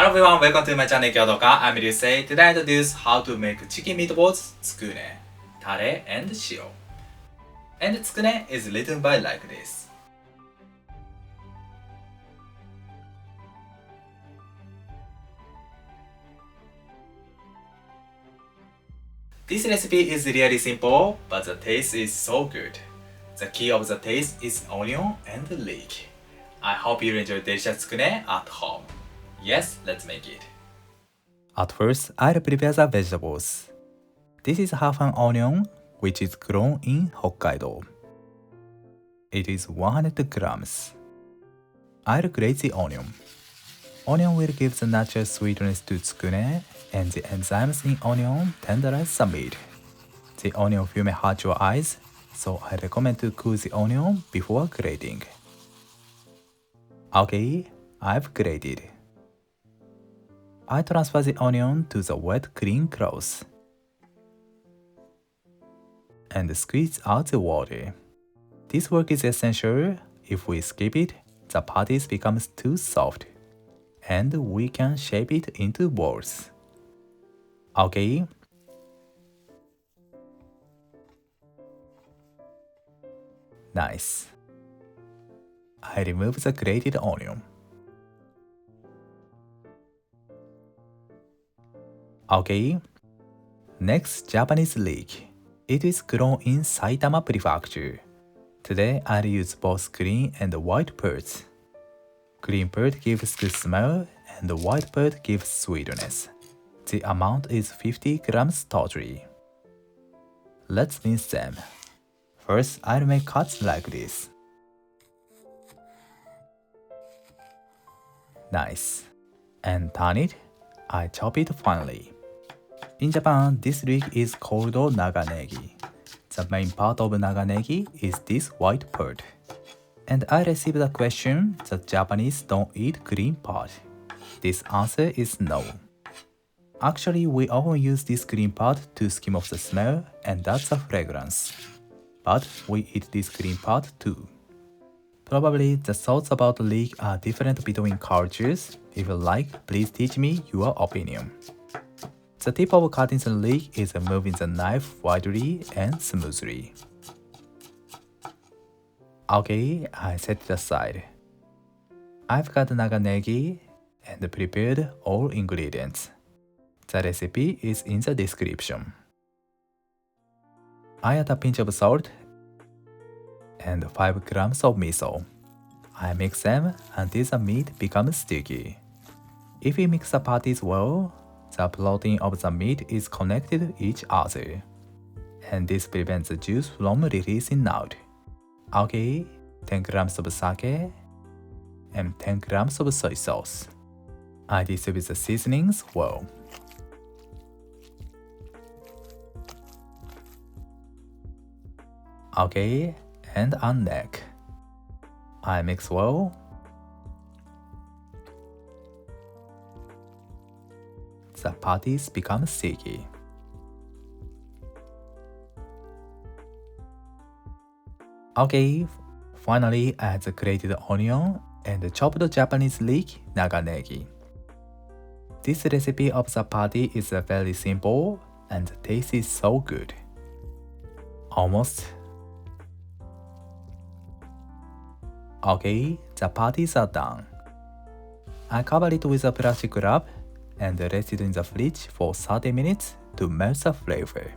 Hello everyone, welcome to my channel Yakitori. I'm Ryusei. Today I introduce how to make chicken meatballs, Tsukune, tare, and shio. And Tsukune is written by like this. This recipe is really simple, but the taste is so good. The key of the taste is onion and leek. I hope you enjoy delicious tsukune at home. Yes, let's make it. At first, I'll prepare the vegetables. This is half an onion, which is grown in Hokkaido. It is 100 grams. I'll grate the onion. Onion will give the natural sweetness to tsukune, and the enzymes in onion tenderize the meat. The onion film may hurt your eyes, so I recommend to cool the onion before grating. Okay, I've grated. I transfer the onion to the wet clean cloth and squeeze out the water. This work is essential. If we skip it, the patties becomes too soft, and we can shape it into balls. Okay. Nice. I remove the grated onion. Okay. Next, Japanese leek. It is grown in Saitama Prefecture. Today, I'll use both green and white pearls. Green pearl gives good smell, and white pearl gives sweetness. The amount is 50 grams totally. Let's mince them. First, I'll make cuts like this. Nice. And turn it. I chop it finely. In Japan, this leek is called naganegi. The main part of naganegi is this white part. And I received a question that Japanese don't eat green part. This answer is no. Actually, we often use this green part to skim off the smell, and that's a fragrance. But we eat this green part too. Probably the thoughts about leek are different between cultures. If you like, please teach me your opinion. The tip of cutting the leek is moving the knife widely and smoothly. Okay, I set it aside. I've got naganegi and prepared all ingredients. The recipe is in the description. I add a pinch of salt and 5 grams of miso. I mix them until the meat becomes sticky. If we mix the patties well, the protein of the meat is connected to each other, and this prevents the juice from releasing out. Okay, 10 grams of sake and 10 grams of soy sauce. I distribute the seasonings well. Okay, and a neck. I mix well. The patties become sticky. Okay, finally add the grated onion and chopped Japanese leek naganegi. This recipe of the patty is very simple and the taste is so good. Almost. Okay, the patties are done. I cover it with a plastic wrap and rest it in the fridge for 30 minutes to melt the flavor.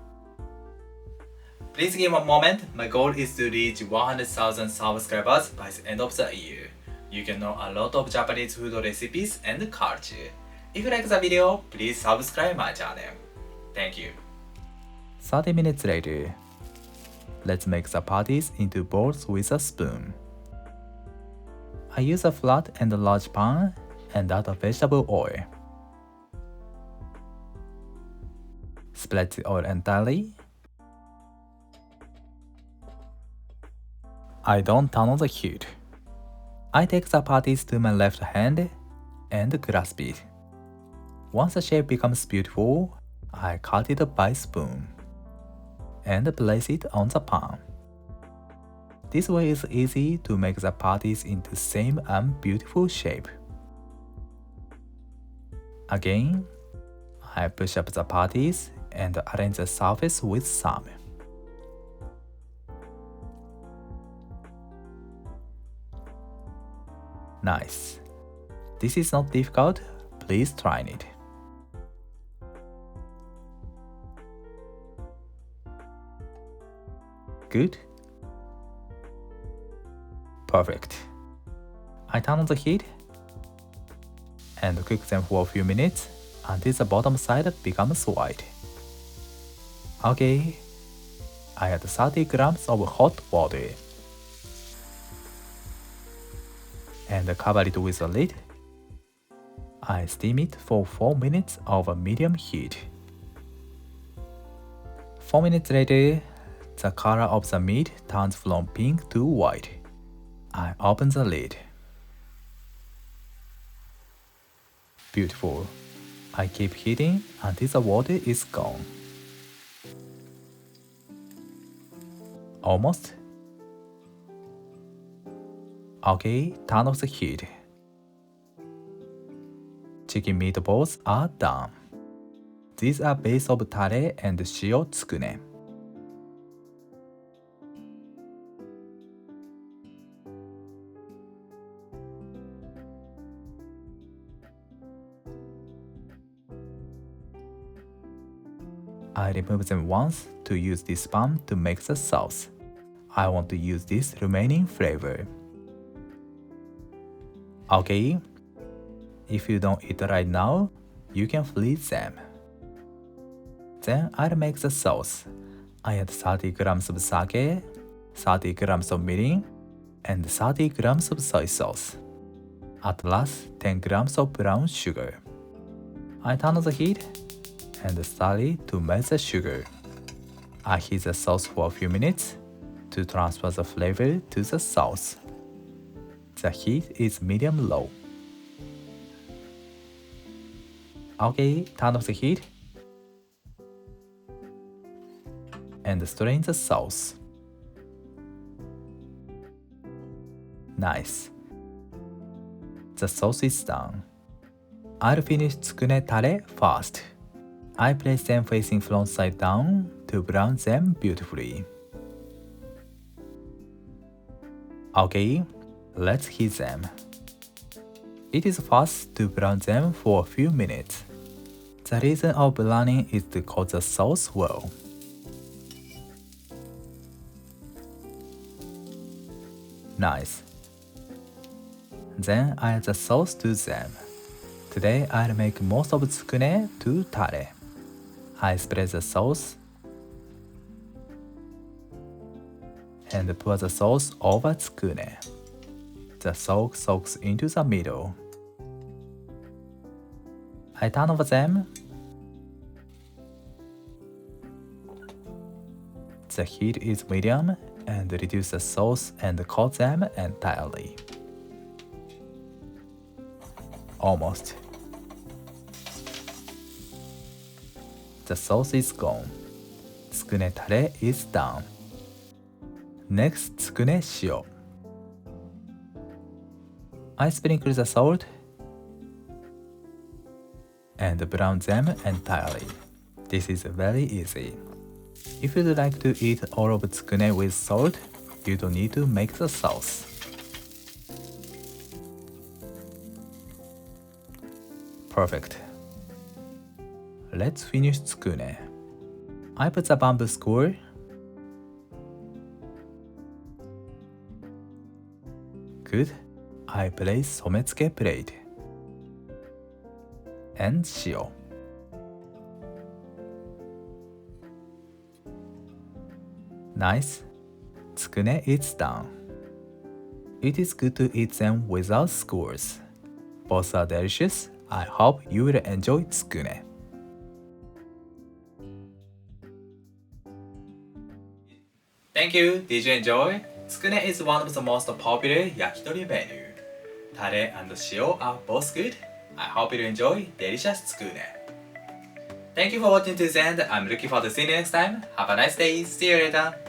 Please give a moment. My goal is to reach 100,000 subscribers by the end of the year. You can know a lot of Japanese food recipes and culture. If you like the video, please subscribe my channel. Thank you. 30 minutes later, let's make the patties into balls with a spoon. I use a flat and large pan and add a vegetable oil. Spread the oil entirely. I don't turn on the heat. I take the patties to my left hand and grasp it. Once the shape becomes beautiful, I cut it by spoon and place it on the pan. This way is easy to make the patties into same and beautiful shape. Again, I push up the patties and arrange the surface with some. Nice. This is not difficult. Please try it. Good. Perfect. I turn on the heat and cook them for a few minutes until the bottom side becomes white. Okay, I add 30 grams of hot water and cover it with a lid. I steam it for 4 minutes over medium heat. 4 minutes later, the color of the meat turns from pink to white. I open the lid. Beautiful. I keep heating until the water is gone. Almost. Okay, turn off the heat. Chicken meatballs are done. These are based of tare and shio tsukune. I remove them once to use this pan to make the sauce. I want to use this remaining flavor. Okay, if you don't eat right now, you can freeze them. Then I'll make the sauce. I add 30 grams of sake, 30 grams of mirin, and 30 grams of soy sauce. At last, 10 grams of brown sugar. I turn on the heat and start it to melt the sugar. I heat the sauce for a few minutes to transfer the flavor to the sauce. The heat is medium-low. Okay, turn off the heat and strain the sauce. Nice. The sauce is done. I'll finish tsukune tare first. I place them facing front side down to brown them beautifully. Okay, let's heat them. It is fast to brown them for a few minutes. The reason of browning is to coat the sauce well. Nice. Then I add the sauce to them. Today I'll make most of tsukune to tare. I spread the sauce and pour the sauce over tsukune. The sauce soaks into the middle. I turn over them. The heat is medium and reduce the sauce and coat them entirely. Almost. The sauce is gone. Tsukune tare is done. Next, tsukune shio. I sprinkle the salt and brown them entirely. This is very easy. If you'd like to eat all of tsukune with salt, you don't need to make the sauce. Perfect. Let's finish tsukune. I put the bamboo skewer Good. I place sometsuke plate and shio. Nice. Tsukune is done. It is good to eat them without skewers. Both are delicious. I hope you will enjoy tsukune. Thank you. Did you enjoy? Tsukune is one of the most popular yakitori menu. Tare and shio are both good. I hope you enjoy delicious tsukune. Thank you for watching to the end. I'm looking forward to seeing you next time. Have a nice day. See you later.